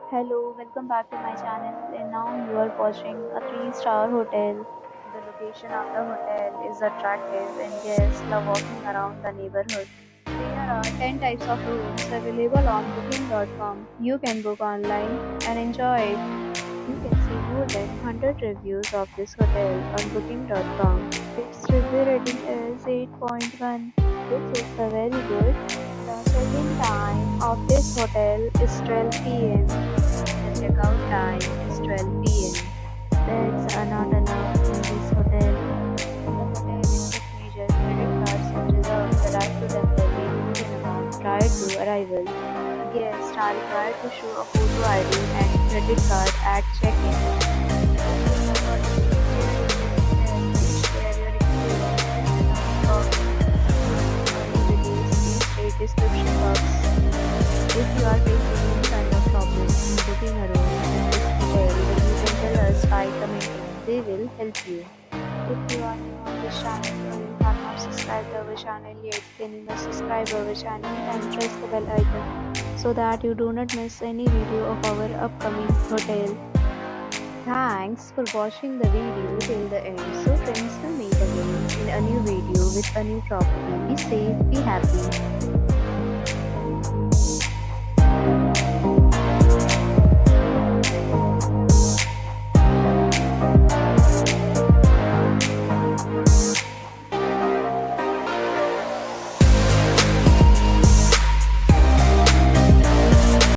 Hello, welcome back to my channel. And now you are watching a 3-star hotel. The location of the hotel is attractive and guests love walking around the neighborhood. There are 10 types of rooms available on booking.com. You can book online and enjoy it. You can see more than 100 reviews of this hotel on booking.com. Its review rating is 8.1, which is a very good. The check-in time of this hotel is 12 p.m. The checkout time is 12 p.m. Pets are not allowed in this hotel. The hotel accepts major credit cards and reserves the right to temporarily hold an amount prior to arrival. Guests are required to show a photo ID and credit card at check-in. Please share your experience in the description box. If you are facing any kind of problem in booking a room in this hotel, then you can tell us by commenting. They will help you. If you are new on this channel or you have not subscribed our channel yet, then you must subscribe our channel and press the bell icon so that you do not miss any video of our upcoming hotel. Thanks for watching the video till the end. So friends, will meet again in a new video with a new property. Be safe, be happy.